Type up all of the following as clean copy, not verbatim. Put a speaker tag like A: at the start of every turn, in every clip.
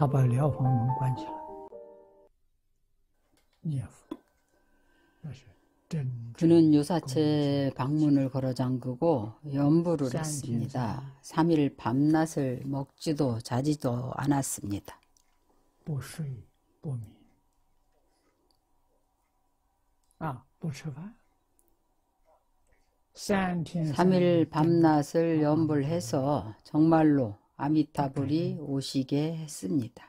A: 他把疗房门关起来，念佛，那是
B: 그는 유사체 방문을 걸어 잠그고 연부를 했습니다. 3일 밤낮을 먹지도 자지도 않았습니다.
A: 不睡不眠不吃饭
B: 3일 밤낮을 연불해서 정말로 아미타불이 오시게 했습니다.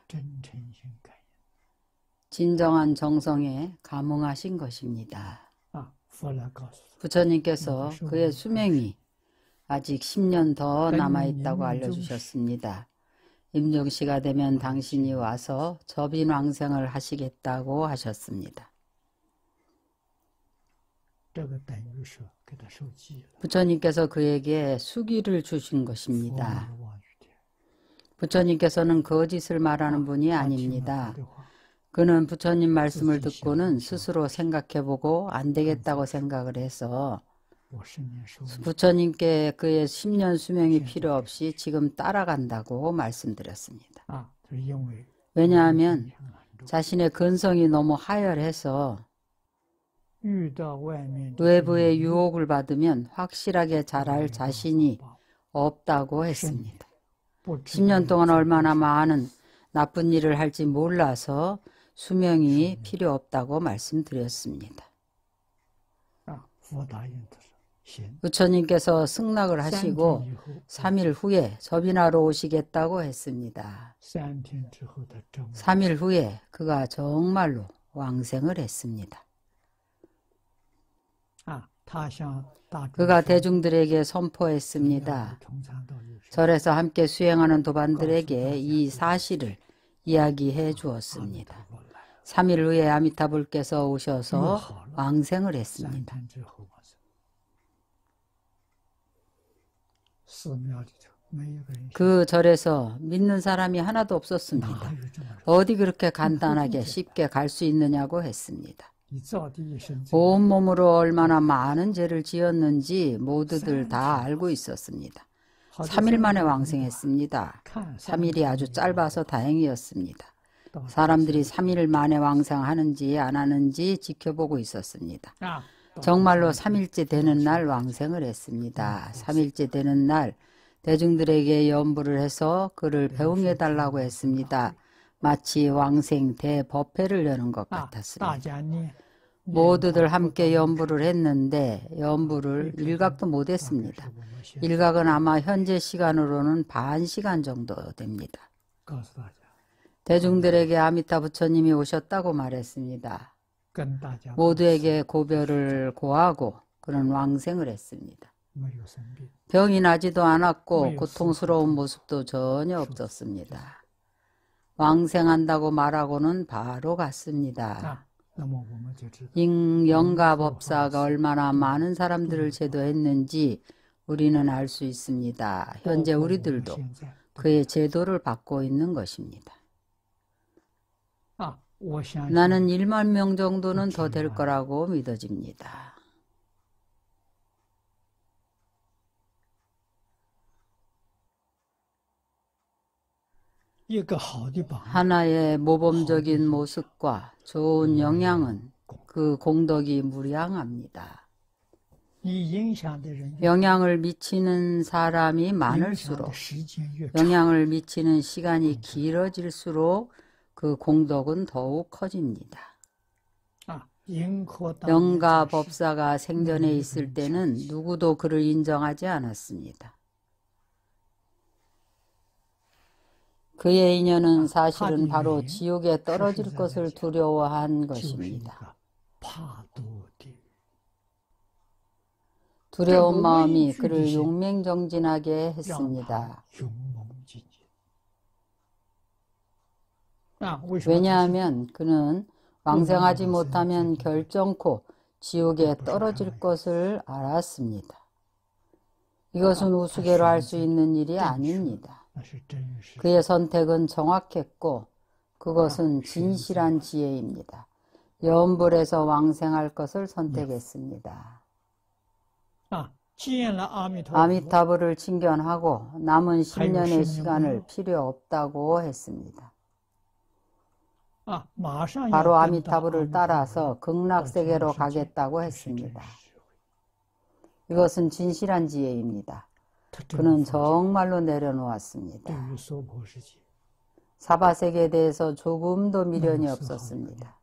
B: 진정한 정성에 감응하신 것입니다. 부처님께서 그의 수명이 아직 10년 더 남아있다고 알려주셨습니다. 임종시가 되면 당신이 와서 접인왕생을 하시겠다고 하셨습니다. 부처님께서 그에게 수기를 주신 것입니다. 부처님께서는 거짓을 말하는 분이 아닙니다. 그는 부처님 말씀을 듣고는 스스로 생각해보고 안 되겠다고 생각을 해서 부처님께 그의 10년 수명이 필요 없이 지금 따라간다고 말씀드렸습니다. 왜냐하면 자신의 근성이 너무 하열해서 외부의 유혹을 받으면 확실하게 잘할 자신이 없다고 했습니다. 10년 동안 얼마나 많은 나쁜 일을 할지 몰라서 수명이 필요 없다고 말씀드렸습니다. 부처님께서 승낙을 하시고 3일 후에 접인하러 오시겠다고 했습니다. 3일 후에 그가 정말로 왕생을 했습니다. 그가 대중들에게 선포했습니다. 절에서 함께 수행하는 도반들에게 이 사실을 이야기해 주었습니다. 3일 후에 아미타불께서 오셔서 왕생을 했습니다. 그 절에서 믿는 사람이 하나도 없었습니다. 어디 그렇게 간단하게 쉽게 갈 수 있느냐고 했습니다. 온몸으로 얼마나 많은 죄를 지었는지 모두들 다 알고 있었습니다. 3일 만에 왕생했습니다. 3일이 아주 짧아서 다행이었습니다. 사람들이 3일 만에 왕생하는지 안 하는지 지켜보고 있었습니다. 정말로 3일째 되는 날 왕생을 했습니다. 3일째 되는 날 대중들에게 연부를 해서 그를 배웅해달라고 했습니다. 마치 왕생 대법회를 여는 것 같았습니다. 모두들 함께 연부를 했는데 연부를 일각도 못했습니다. 일각은 아마 현재 시간으로는 반 시간 정도 됩니다. 대중들에게 아미타 부처님이 오셨다고 말했습니다. 모두에게 고별을 고하고 그런 왕생을 했습니다. 병이 나지도 않았고 고통스러운 모습도 전혀 없었습니다. 왕생한다고 말하고는 바로 갔습니다. 영가법사가 얼마나 많은 사람들을 제도했는지 우리는 알 수 있습니다. 현재 우리들도 그의 제도를 받고 있는 것입니다. 나는 1만 명 정도는 더 될 거라고 믿어집니다. 하나의 모범적인 모습과 좋은 영향은 그 공덕이 무량합니다. 영향을 미치는 사람이 많을수록, 영향을 미치는 시간이 길어질수록 그 공덕은 더욱 커집니다. 영가법사가 생전에 있을 때는 누구도 그를 인정하지 않았습니다. 그의 인연은 사실은 바로 지옥에 떨어질 것을 두려워한 것입니다. 두려운 마음이 그를 용맹정진하게 했습니다. 왜냐하면 그는 왕생하지 못하면 결정코 지옥에 떨어질 것을 알았습니다. 이것은 우스개로 할 수 있는 일이 아닙니다. 그의 선택은 정확했고 그것은 진실한 지혜입니다. 연불에서 왕생할 것을 선택했습니다. 아미타불을 친견하고 남은 10년의 시간을 필요 없다고 했습니다. 바로 아미타불을 따라서 극락세계로 가겠다고 했습니다. 이것은 진실한 지혜입니다. 그는 정말로 내려놓았습니다. 사바세계에 대해서 조금도 미련이 없었습니다.